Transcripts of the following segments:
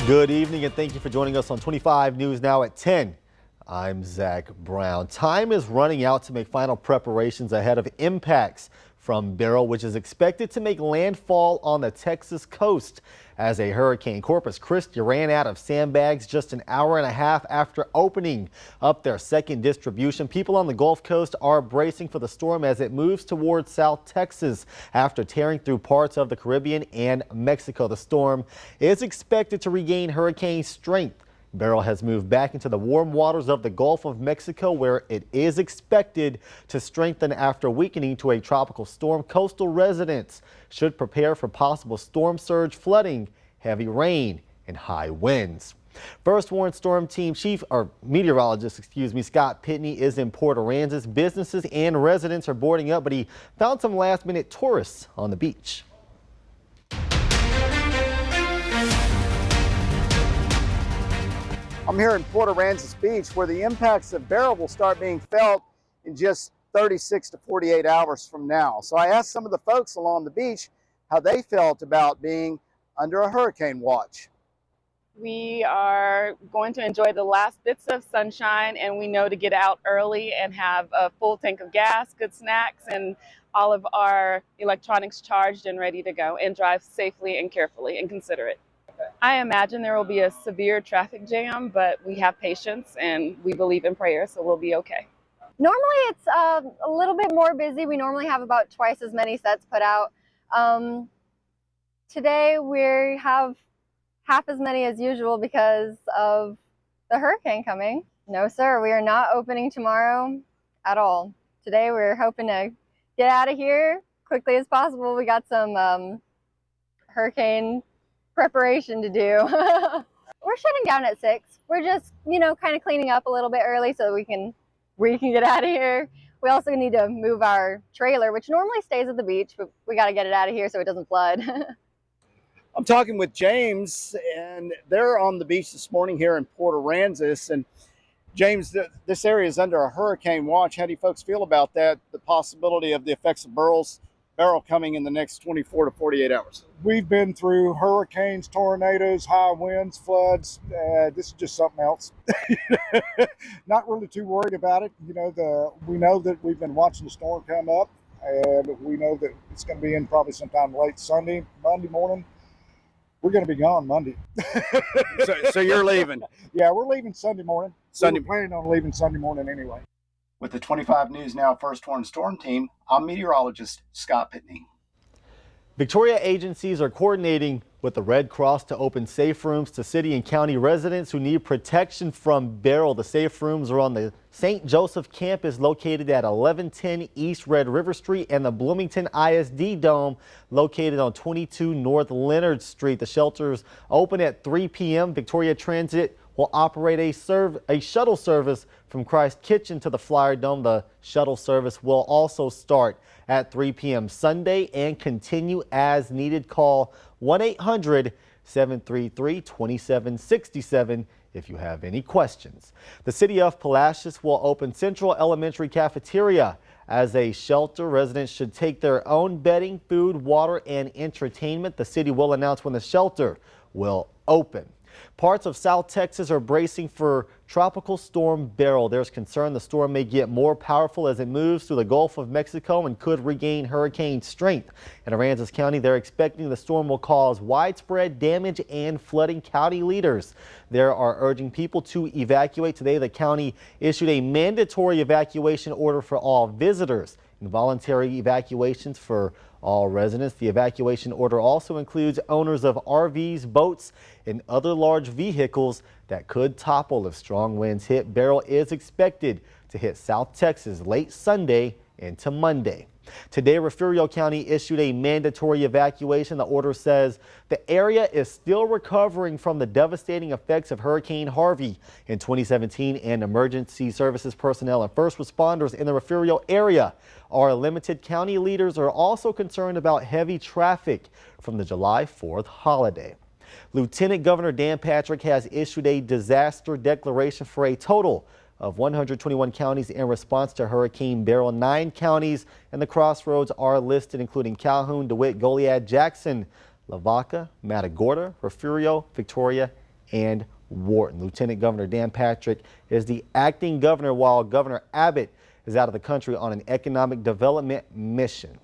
Good evening and thank you for joining us on 25 News Now at 10. I'm Zach Brown. Time is running out to make final preparations ahead of impacts from Beryl, which is expected to make landfall on the Texas coast as a hurricane. Corpus Christi ran out of sandbags just an hour and a half after opening up their second distribution. People on the Gulf Coast are bracing for the storm as it moves towards South Texas after tearing through parts of the Caribbean and Mexico. The storm is expected to regain hurricane strength. Beryl has moved back into the warm waters of the Gulf of Mexico, where it is expected to strengthen after weakening to a tropical storm. Coastal residents should prepare for possible storm surge, flooding, heavy rain, and high winds. First Warn Storm Team Meteorologist Scott Pitney is in Port Aransas. Businesses and residents are boarding up, but he found some last-minute tourists on the beach. I'm here in Port Aransas Beach, where the impacts of Beryl will start being felt in just 36 to 48 hours from now. So I asked some of the folks along the beach how they felt about being under a hurricane watch. We are going to enjoy the last bits of sunshine, and we know to get out early and have a full tank of gas, good snacks, and all of our electronics charged and ready to go, and drive safely and carefully and considerate. I imagine there will be a severe traffic jam, but we have patience and we believe in prayer, so we'll be okay. Normally it's a little bit more busy. We normally have about twice as many sets put out. Today we have half as many as usual because of the hurricane coming. No, sir, we are not opening tomorrow at all. Today we're hoping to get out of here quickly as possible. We got some hurricane preparation to do. We're shutting down at 6. We're just, kind of cleaning up a little bit early so we can get out of here. We also need to move our trailer, which normally stays at the beach, but we got to get it out of here so it doesn't flood. I'm talking with James, and they're on the beach this morning here in Port Aransas. And James, this area is under a hurricane watch. How do you folks feel about that? The possibility of the effects of Beryl coming in the next 24 to 48 hours. We've been through hurricanes, tornadoes, high winds, floods. This is just something else. Not really too worried about it. We know that we've been watching the storm come up, and we know that it's going to be in probably sometime late Monday morning. We're going to be gone Monday. So you're leaving? Yeah, we're leaving Sunday morning. Sunday. We're planning on leaving Sunday morning anyway. With the 25 News Now First Warn Storm Team, I'm meteorologist Scott Pitney. Victoria agencies are coordinating with the Red Cross to open safe rooms to city and county residents who need protection from Beryl. The safe rooms are on the St. Joseph campus located at 1110 East Red River Street and the Bloomington ISD Dome located on 22 North Leonard Street. The shelters open at 3 p.m. Victoria Transit will operate a shuttle service from Christ Kitchen to the Flyer Dome. The shuttle service will also start at 3 p.m. Sunday and continue as needed. Call 1-800-733-2767 if you have any questions. The city of Palacios will open Central Elementary Cafeteria as a shelter. Residents should take their own bedding, food, water, and entertainment. The city will announce when the shelter will open. Parts of South Texas are bracing for Tropical Storm Beryl. There's concern the storm may get more powerful as it moves through the Gulf of Mexico and could regain hurricane strength. In Aransas County, they're expecting the storm will cause widespread damage and flooding. County leaders there are urging people to evacuate. Today, the county issued a mandatory evacuation order for all visitors and voluntary evacuations for all residents. The evacuation order also includes owners of RVs, boats, and other large vehicles that could topple if strong winds hit. Beryl is expected to hit South Texas late Sunday into Monday. Today, Refugio County issued a mandatory evacuation. The order says the area is still recovering from the devastating effects of Hurricane Harvey in 2017, and emergency services personnel and first responders in the Refugio area are limited. County leaders are also concerned about heavy traffic from the July 4th holiday. Lieutenant Governor Dan Patrick has issued a disaster declaration for a total of 121 counties in response to Hurricane Beryl. 9 counties in the crossroads are listed, including Calhoun, DeWitt, Goliad, Jackson, Lavaca, Matagorda, Refugio, Victoria, and Wharton. Lieutenant Governor Dan Patrick is the acting governor while Governor Abbott is out of the country on an economic development mission.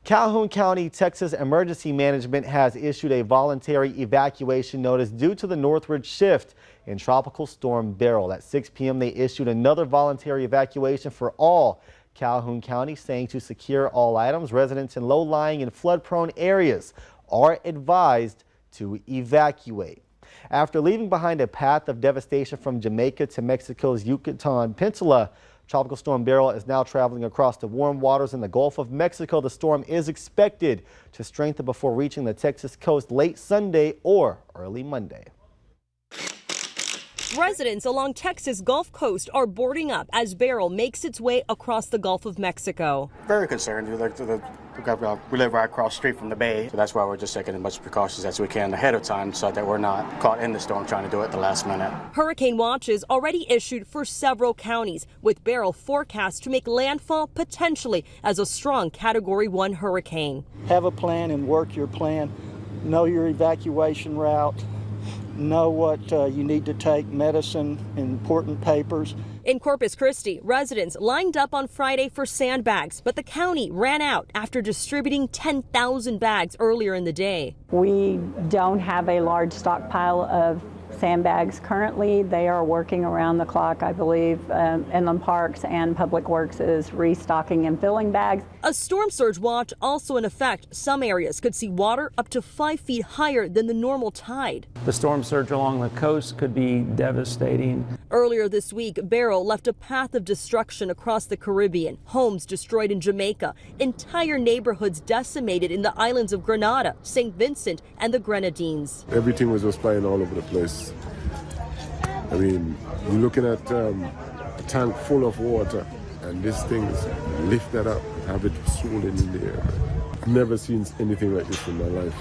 Calhoun County, Texas Emergency Management has issued a voluntary evacuation notice due to the northward shift in Tropical Storm Beryl. At 6 p.m. they issued another voluntary evacuation for all Calhoun County, saying to secure all items. Residents in low-lying and flood-prone areas are advised to evacuate. After leaving behind a path of devastation from Jamaica to Mexico's Yucatan Peninsula, Tropical Storm Beryl is now traveling across the warm waters in the Gulf of Mexico. The storm is expected to strengthen before reaching the Texas coast late Sunday or early Monday. Residents along Texas Gulf Coast are boarding up as Beryl makes its way across the Gulf of Mexico. Very concerned. We live right across the street from the bay, so that's why we're just taking as much precautions as we can ahead of time so that we're not caught in the storm trying to do it at the last minute. Hurricane watches already issued for several counties, with Beryl forecast to make landfall potentially as a strong Category 1 hurricane. Have a plan and work your plan. Know your evacuation route. Know what you need to take, medicine, important papers. In Corpus Christi, residents lined up on Friday for sandbags, but the county ran out after distributing 10,000 bags earlier in the day. We don't have a large stockpile of sandbags currently. They are working around the clock, I believe. Inland Parks and Public Works is restocking and filling bags. A storm surge watch also in effect. Some areas could see water up to 5 feet higher than the normal tide. The storm surge along the coast could be devastating. Earlier this week, Beryl left a path of destruction across the Caribbean. Homes destroyed in Jamaica, entire neighborhoods decimated in the islands of Grenada, St. Vincent, and the Grenadines. Everything was just flying all over the place. I mean, you're looking at a tank full of water, and this thing's lift that up and have it swollen in the air. I've never seen anything like this in my life.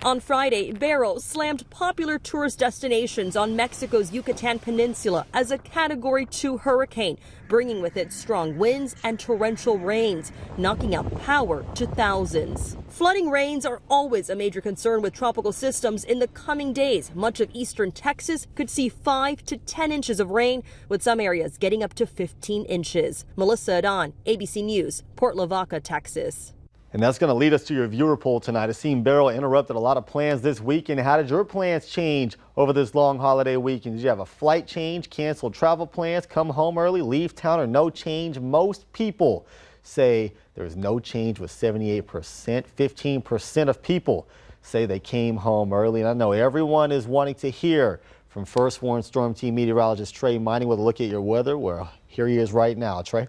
On Friday, Beryl slammed popular tourist destinations on Mexico's Yucatan Peninsula as a Category 2 hurricane, bringing with it strong winds and torrential rains, knocking out power to thousands. Flooding rains are always a major concern with tropical systems. In the coming days, much of eastern Texas could see 5 to 10 inches of rain, with some areas getting up to 15 inches. Melissa Adon, ABC News, Port Lavaca, Texas. And that's going to lead us to your viewer poll tonight. It seemed Beryl interrupted a lot of plans this weekend. How did your plans change over this long holiday weekend? Did you have a flight change, canceled travel plans, come home early, leave town, or no change? Most people say there's no change with 78%. 15% of people say they came home early. And I know everyone is wanting to hear from First Warn Storm Team meteorologist Trey Mining with a look at your weather. Well, here he is right now. Trey?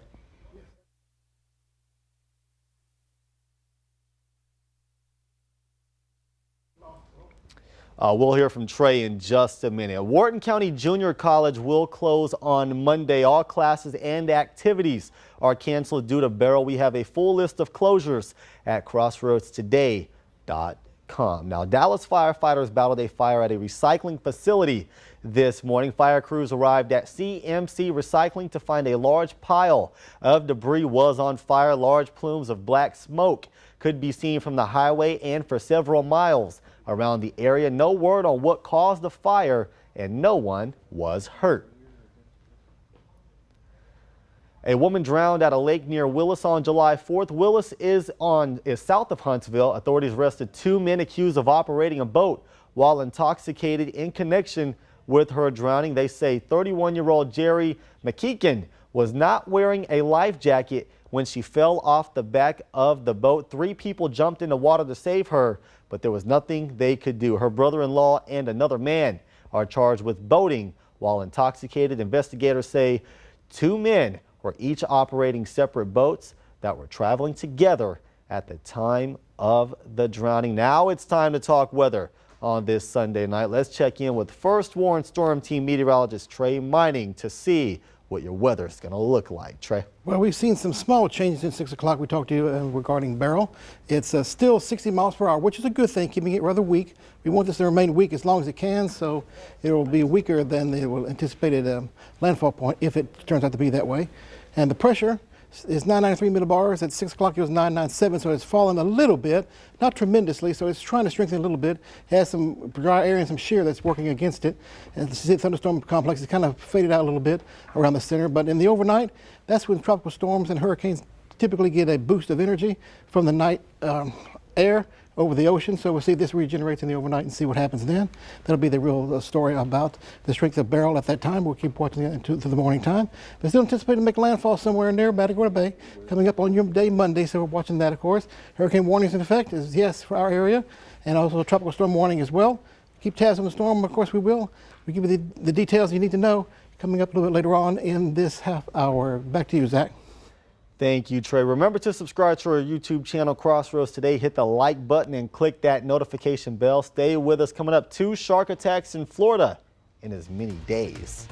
We'll hear from Trey in just a minute. Wharton County Junior College will close on Monday. All classes and activities are canceled due to Beryl. We have a full list of closures at crossroadstoday.com. Now, Dallas firefighters battled a fire at a recycling facility this morning. Fire crews arrived at CMC Recycling to find a large pile of debris was on fire. Large plumes of black smoke could be seen from the highway and for several miles around the area. No word on what caused the fire, and no one was hurt. A woman drowned at a lake near Willis on July 4th. Willis is south of Huntsville. Authorities arrested 2 men accused of operating a boat while intoxicated in connection with her drowning. They say 31-year-old Jerry McKeegan was not wearing a life jacket when she fell off the back of the boat. 3 people jumped in the water to save her, but there was nothing they could do. Her brother-in-law and another man are charged with boating while intoxicated. Investigators say 2 men were each operating separate boats that were traveling together at the time of the drowning. Now it's time to talk weather on this Sunday night. Let's check in with First Warn Storm Team meteorologist Trey Mining to see what your weather is going to look like. Trey? Well, we've seen some small changes since 6 o'clock. We talked to you regarding Beryl. It's still 60 miles per hour, which is a good thing, keeping it rather weak. We want this to remain weak as long as it can, so it will be weaker than the anticipated landfall point if it turns out to be that way. And the pressure is 993 millibars. At 6 o'clock, it was 997, so it's fallen a little bit, not tremendously, so it's trying to strengthen a little bit. It has some dry air and some shear that's working against it. And the thunderstorm complex is kind of faded out a little bit around the center, but in the overnight, that's when tropical storms and hurricanes typically get a boost of energy from the night air over the ocean. So we'll see if this regenerates in the overnight and see what happens then. That'll be the real story about the strength of Beryl at that time. We'll keep watching it through the morning time. But still anticipate to make landfall somewhere in there, Matagorda Bay, coming up on your day Monday. So we're watching that, of course. Hurricane warnings in effect is yes for our area, and also a tropical storm warning as well. Keep tabs on the storm, of course we will. We give you the details you need to know coming up a little bit later on in this half hour. Back to you, Zach. Thank you, Trey. Remember to subscribe to our YouTube channel, Crossroads Today. Hit the like button and click that notification bell. Stay with us. Coming up, 2 shark attacks in Florida in as many days.